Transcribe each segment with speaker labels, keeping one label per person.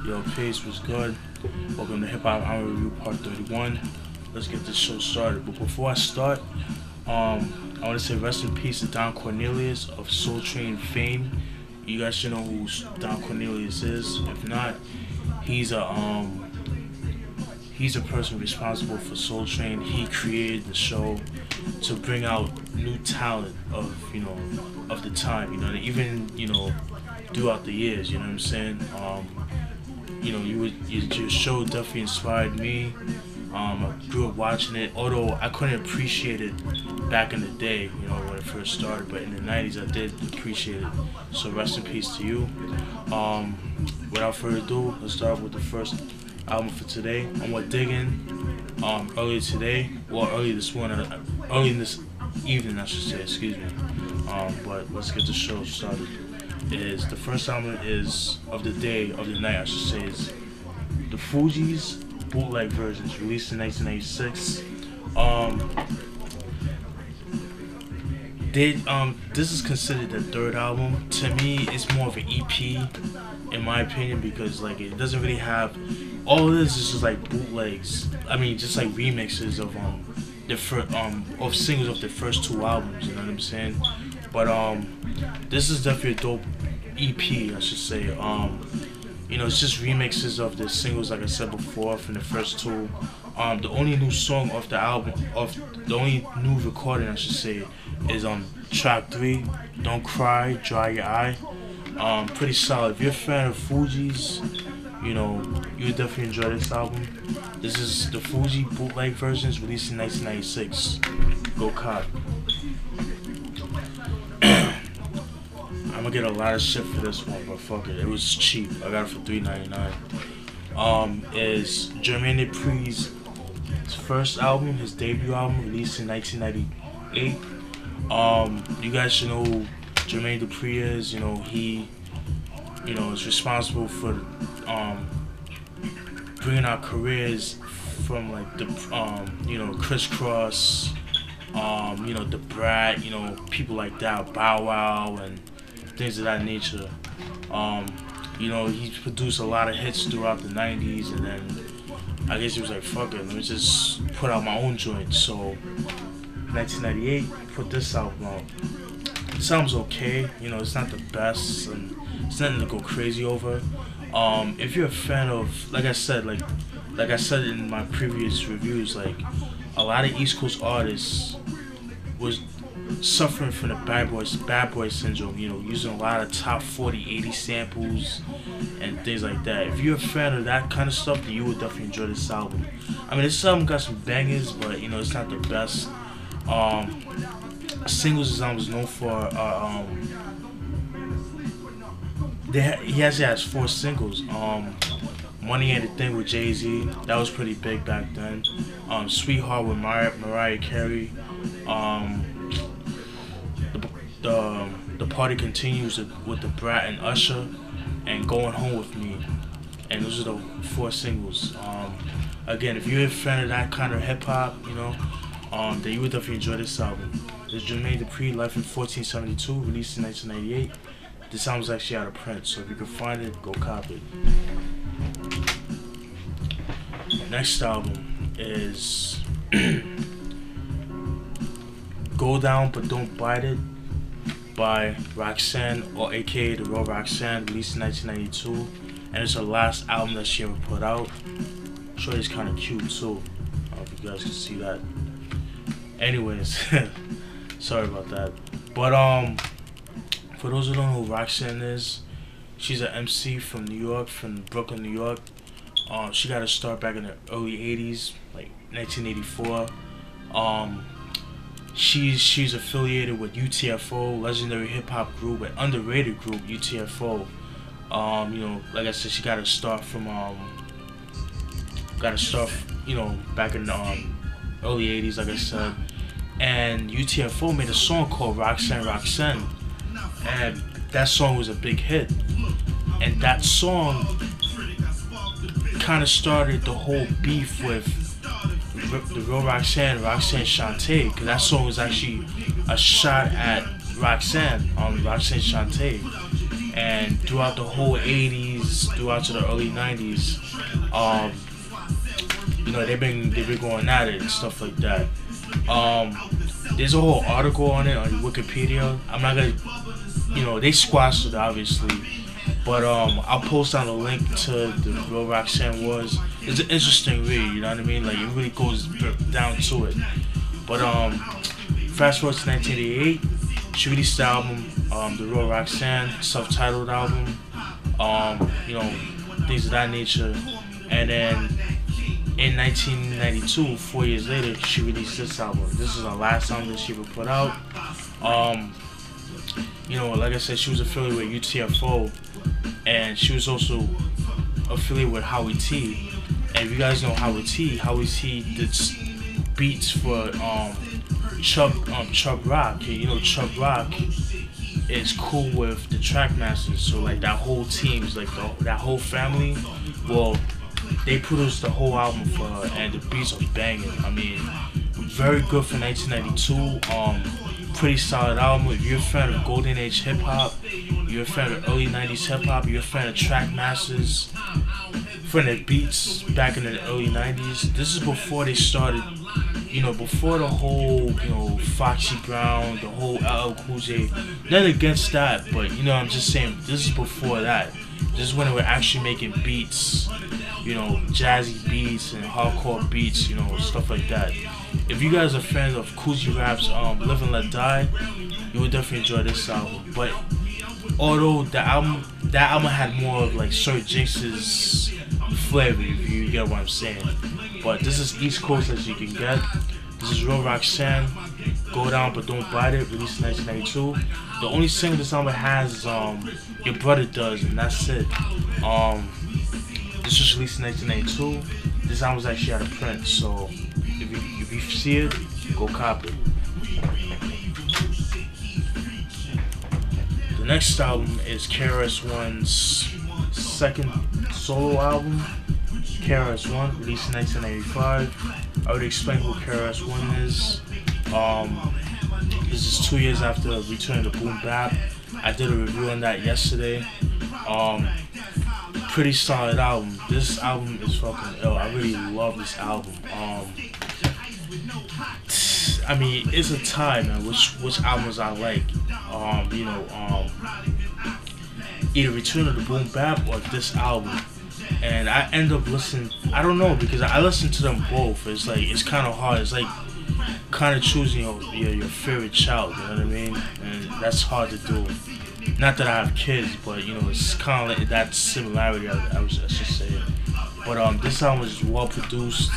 Speaker 1: Yo, peace, was good? Welcome to Hip Hop Hour Review Part 31. Let's get this show started. But before I start, I want to say rest in peace to Don Cornelius of Soul Train fame. You guys should know who Don Cornelius is. If not, he's a person responsible for Soul Train. He created the show to bring out new talent of the time. Even throughout the years. You know what I'm saying? Your show definitely inspired me. I grew up watching it, although I couldn't appreciate it back in the day, when it first started. But in the 90s, I did appreciate it. So rest in peace to you. Without further ado, let's start with the first album for today. I went digging earlier today, well, early this evening, I should say. Excuse me. But let's get the show started. The first album is of the night, I should say, is the Fugees bootleg versions, released in 1996. This is considered the third album. To me, it's more of an EP, in my opinion, because it doesn't really have all of this. Is just like bootlegs. I mean, just like remixes of of singles of the first two albums. You know what I'm saying? But this is definitely a dope EP, I should say. It's just remixes of the singles, like I said before, from the first two. The only new song off the album, the only new recording, I should say, is track 3, Don't Cry, Dry Your Eye. Pretty solid. If you're a fan of Fugees, you would definitely enjoy this album. This is the Fugees bootleg versions, released in 1996. Go cop. I'm gonna get a lot of shit for this one, but fuck it. It was cheap. I got it for $3.99. Is Jermaine Dupri's first album, his debut album, released in 1998. You guys should know who Jermaine Dupri is. He, is responsible for bringing our careers from the Crisscross, the Brat, people like that, Bow Wow, and things of that nature. He produced a lot of hits throughout the 90s, and then I guess he was like, fuck it, let me just put out my own joint. So 1998, put this album out. This album's okay, it's not the best, and it's nothing to go crazy over. If you're a fan of, like I said in my previous reviews, a lot of East Coast artists was suffering from the bad boy syndrome, using a lot of top 40, 80 samples and things like that. If you're a fan of that kind of stuff, then you would definitely enjoy this album. I mean, this album got some bangers, but it's not the best. Singles this album is known for he actually has 4 singles. Money Ain't a Thing with Jay-Z, that was pretty big back then. Sweetheart with Mariah Carey. The Party Continues with the Brat and Usher, and Going Home With Me. And those are the 4 singles. Again, if you're a fan of that kind of hip hop, then you would definitely enjoy this album. This is Jermaine Dupri Life In 1472, released in 1998. This album's actually out of print, so if you can find it, go cop it. The next album is Go Down But Don't Bite It by Roxanne, or aka The Real Roxanne, released in 1992, and it's her last album that she ever put out. Shorty's kind of cute too. I don't know if you guys can see that. Anyways, sorry about that. But for those who don't know who Roxanne is, she's an MC from New York, from Brooklyn, New York. She got her start back in the early 80s, like 1984. She's affiliated with UTFO, legendary hip hop group, an underrated group, UTFO. Like I said, she got her start from back in the early 80s, like I said. And UTFO made a song called Roxanne Roxanne, and that song was a big hit. And that song kind of started the whole beef with The Real Roxanne, Roxanne Shante, because that song was actually a shot at Roxanne, Roxanne Shante. And throughout the whole 80s, '80s throughout to the early '90s. Um, they've been going at it and stuff like that. Um, there's a whole article on it on Wikipedia. I'm not gonna, they squashed it obviously, but I'll post on a link to the real Roxanne was. It's an interesting read, you know what I mean? Like it really goes down to it. But fast forward to 1988, she released the album, the real Roxanne, self-titled album, things of that nature, and then in 1992, 4 years later, she released this album. This is her last album that she ever put out. Like I said, she was affiliated with UTFO, and she was also affiliated with Howie T. And if you guys know Howie T did beats for Chubb Rock. And, Chubb Rock is cool with the Trackmasters, so like that whole team's like that whole family. Well, they produced the whole album for her, and the beats are banging. I mean, very good for 1992. Pretty solid album. If you're a fan of Golden Age hip hop, you're a fan of early 90s hip hop, you're a fan of Trackmasters, fan of beats back in the early 90s. This is before they started, before the whole, Foxy Brown, the whole LL Cool J. Nothing against that, but I'm just saying this is before that. This is when they were actually making beats, jazzy beats and hardcore beats, stuff like that. If you guys are fans of Coogee Rap's Live and Let Die, you would definitely enjoy this album. But although that album had more of like Sir Jinx's flavor, if you get what I'm saying. But this is East Coast as you can get. This is real Roxanne. Go Down But Don't Bite It, released in 1992. The only single this album has is Your Brother Does, and that's it. This was released in 1992. This album was actually out of print, so if you see it, go cop it. The next album is KRS-One's second solo album, KRS-One, released in 1985. I already explained who KRS-One is. This is 2 years after returning to Boom Bap. I did a review on that yesterday. Pretty solid album. This album is fucking ill. I really love this album. I mean, it's a tie, man. Which albums I like. Either Return of the Boom Bap or this album. And I end up listening. I don't know, because I listen to them both. It's like it's kind of hard. It's like kind of choosing your favorite child. You know what I mean? And that's hard to do. Not that I have kids, but it's kind of like that similarity. I should say. But this album is well produced.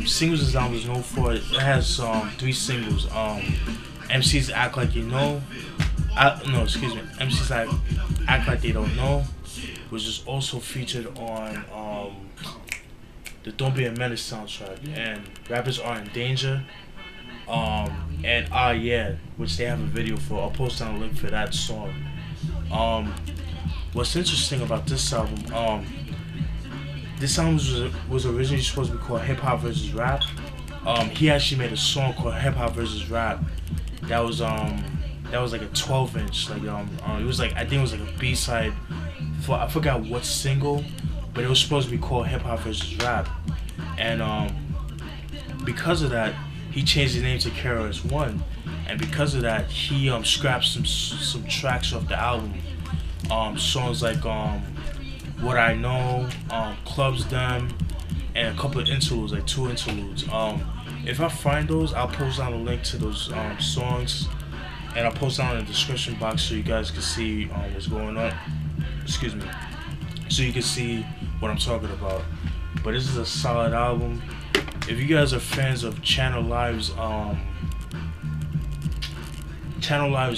Speaker 1: Singles this album is known for. It has 3 singles. MCs Act Like You Know. MCs Act Like They Don't Know, which is also featured on the Don't Be a Menace soundtrack, and Rappers Are in Danger, and Ah Yeah, which they have a video for. I'll post down a link for that song. What's interesting about this album, this album was originally supposed to be called Hip Hop vs. Rap. He actually made a song called Hip Hop vs. Rap. That was like a 12-inch. Like it was like, I think it was like a B-side for, I forgot what single, but it was supposed to be called Hip Hop vs. Rap. And because of that, he changed his name to KRS-One, and because of that, he scrapped some tracks off the album. Songs like What I Know, Clubs Them, and a couple of interludes, like 2 interludes. If I find those, I'll post down a link to those songs, and I'll post down in the description box so you guys can see what's going on. Excuse me. So you can see what I'm talking about. But this is a solid album. If you guys are fans of Channel Live's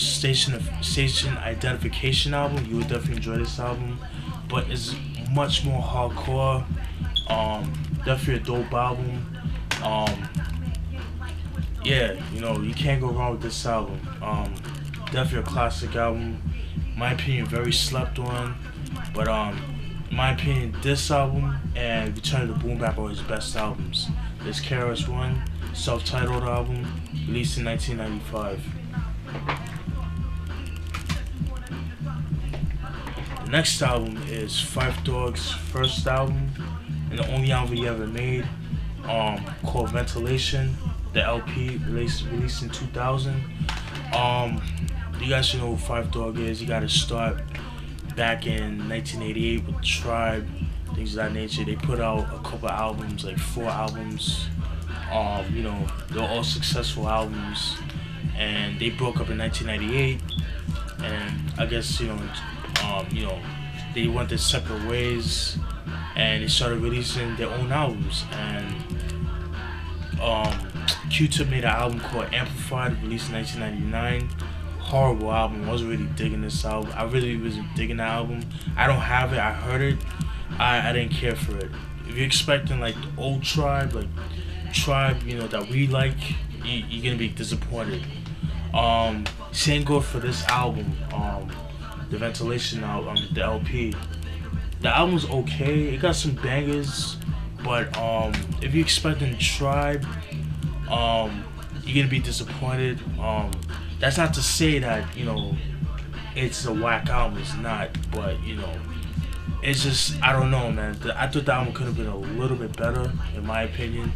Speaker 1: Station Identification album, you would definitely enjoy this album. But it's much more hardcore. Definitely a dope album. Yeah, you can't go wrong with this album. Definitely a classic album. In my opinion, very slept on. But in my opinion, this album and Return to the Boom Bap are his best albums. This KRS-One self-titled album, released in 1995. The next album is Phife Dawg's first album and the only album he ever made, called Ventilation. The LP released in 2000. You guys should know who Phife Dawg is. He got his start back in 1988 with Tribe, things of that nature. They put out a couple albums, like 4 albums. You know, they were all successful albums, and they broke up in 1998. And I guess you know, they went their separate ways, and they started releasing their own albums. And Q-Tip made an album called Amplified, released in 1999. Horrible album. I wasn't really digging this album. I really wasn't digging the album. I don't have it. I heard it. I didn't care for it. If you're expecting like the old Tribe, like Tribe, you know, that we like, you're gonna be disappointed. Same goes for this album, the Ventilation album, the LP. The album's okay. It got some bangers, but if you're expecting Tribe, you're gonna be disappointed. That's not to say that, you know, it's a whack album. It's not, but you know, it's just, I don't know, man. I thought the album could have been a little bit better, in my opinion.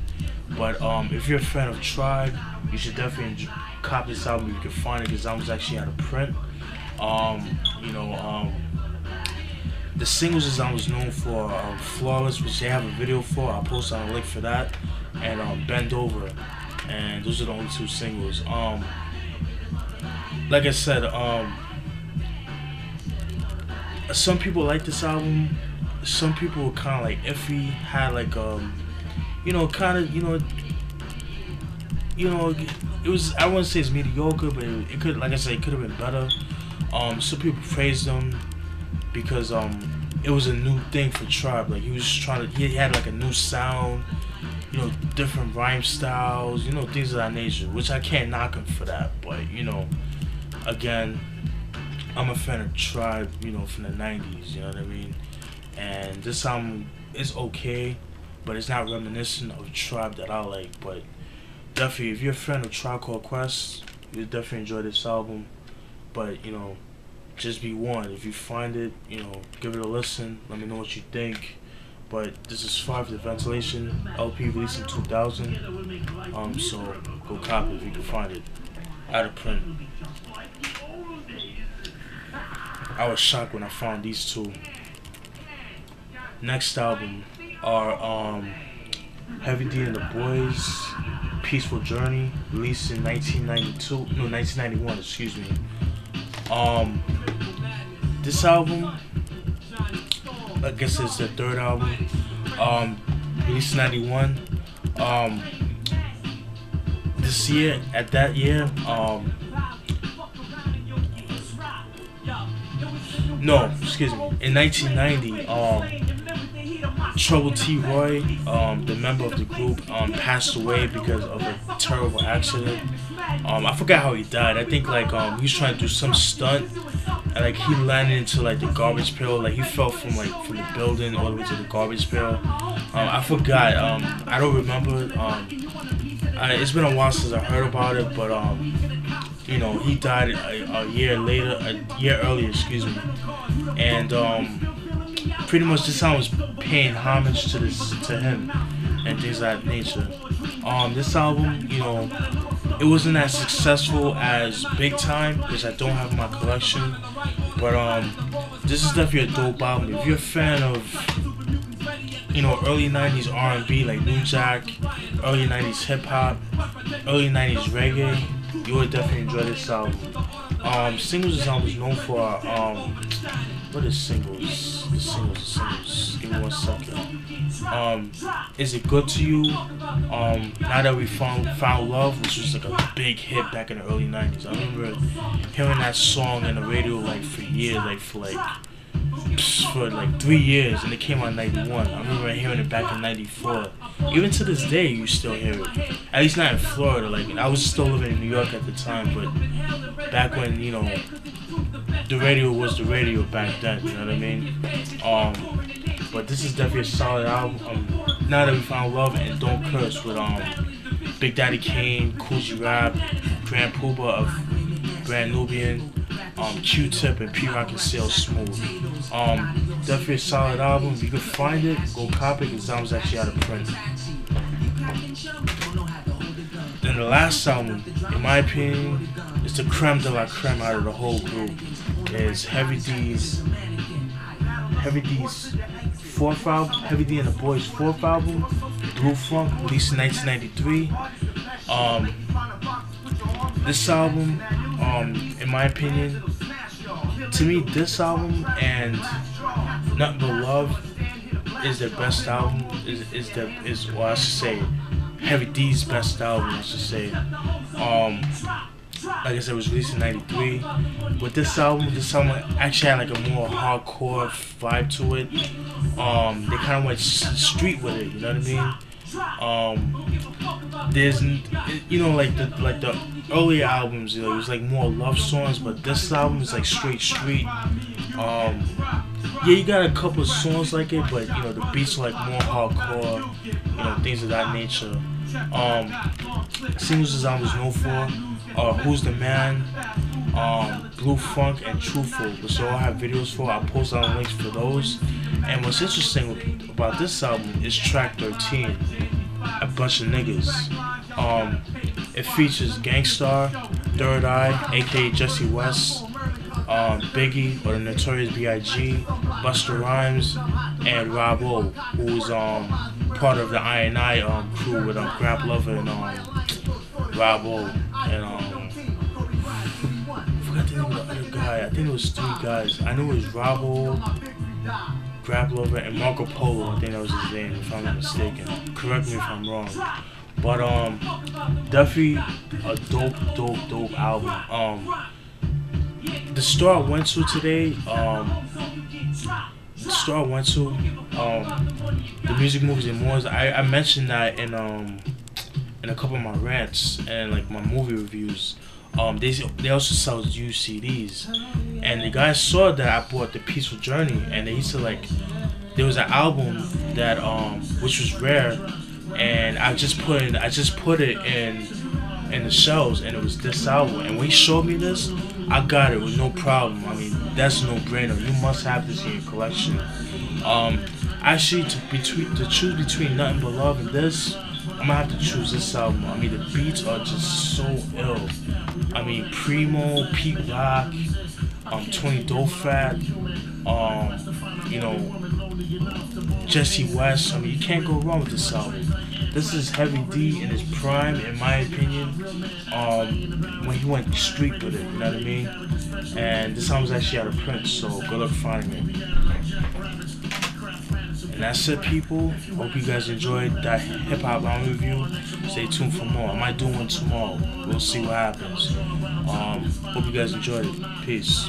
Speaker 1: But if you're a fan of Tribe, you should definitely copy this album if you can find it. This album's actually out of print. You know, the singles this album is known for, Flawless, which they have a video for. I'll post on a link for that, and Bend Over, and those are the only 2 singles. Like I said, some people like this album. Some people were kind of like iffy. Had like you know, kind of, you know, it was, I wouldn't say it's mediocre, but it could, like I said, it could have been better. Some people praised him because it was a new thing for Tribe. Like he had like a new sound, you know, different rhyme styles, you know, things of that nature, which I can't knock him for that. But you know, again, I'm a fan of Tribe, you know, from the 90s, you know what I mean? And this album is okay, but it's not reminiscent of Tribe that I like. But definitely, if you're a fan of Tribe Called Quest, you'll definitely enjoy this album. But, you know, just be warned, if you find it, you know, give it a listen, let me know what you think. But this is Phife, the Ventilation LP, released in 2000. So go copy it if you can find it. Out of print. I was shocked when I found these 2. Next album are Heavy D and the Boyz, Peaceful Journey, released in 1991, excuse me. This album, I guess it's their 3rd album, released in 91. This year, no, excuse me, in 1990, Trouble T. Roy, the member of the group, passed away because of a terrible accident. I forgot how he died. I think like he was trying to do some stunt, and like he landed into like the garbage pail. Like he fell from the building all the way to the garbage pail. I forgot. I don't remember. It's been a while since I heard about it, but you know, he died a year earlier, excuse me. And pretty much this song was paying homage to him and things of that nature. This album, you know, it wasn't as successful as Big Time, which I don't have in my collection, but this is definitely a dope album. If you're a fan of, you know, early 90s R&B like New Jack, early 90s hip hop, early 90s reggae, you would definitely enjoy this album. Singles this album is known for, what is singles? The singles. Give me 1 second. Is It Good to You? Now That We Found Love, which was like a big hit back in the early 90s. I remember hearing that song on the radio like for years, like for 3 years, and it came out in 91. I remember hearing it back in 94. Even to this day, you still hear it. At least not in Florida. Like, I was still living in New York at the time, but back when, you know, the radio was the radio back then, you know what I mean? But this is definitely a solid album. Now That We Found Love and Don't Curse with Big Daddy Kane, Cool G Rap, Grand Pooba of Brand Nubian, Q-Tip and P-Rock and Sail Smooth. Definitely a solid album. If you can find it, go copy it, because the album's actually out of print. Then the last album, in my opinion, is the creme de la creme out of the whole group. Is Heavy D's fourth album, Heavy D and the Boyz' fourth album, Blue Funk, released in 1993. This album, in my opinion, to me, this album and Nothing But Love is their best album. Well, I should say, Heavy D's best album. I should say. Like I said, it was released in '93. But this album actually had like a more hardcore vibe to it. They kind of went street with it. You know what I mean? There's, like the earlier albums, it was like more love songs, but this album is like straight street. Yeah, you got a couple of songs like it, but the beats are like more hardcore, things of that nature. Singles this album is known for Who's the Man, Blue Funk, and Truthful, which I all have videos for. I'll post down links for those. And what's interesting about this album is track 13, A Bunch of Niggas. It features Gangstar, Third Eye, aka Jesse West, Biggie, or the Notorious B.I.G, Busta Rhymes, and Rob O, who was part of the I&I crew with Grab Lover and Rob O, and I forgot the name of the other guy. I think it was 3 guys. I knew it was Rob O, Grab Lover, and Marco Polo. I think that was his name, if I'm not mistaken. Correct me if I'm wrong. But definitely a dope album. The store I went to today, the Music, Movies, and More. I mentioned that in a couple of my rants and like my movie reviews. They also sell used CDs, and the guys saw that I bought The Peaceful Journey, and they used to there was an album that which was rare, and I just put it in the shelves, and it was this album. And when he showed me this, I got it with no problem. I mean, that's no brainer. You must have this in your collection. Actually, to choose between Nothing But Love and this, I'm gonna have to choose this album. I mean, the beats are just so ill. I mean, Primo, Pete Rock, Tony Dofat, Jesse West. I mean, you can't go wrong with this album. This is Heavy D in his prime, in my opinion, when he went street with it, you know what I mean? And this album's actually out of print, so good luck finding it. And that's it, people. Hope you guys enjoyed that hip-hop album review. Stay tuned for more. I might do one tomorrow. We'll see what happens. Hope you guys enjoyed it. Peace.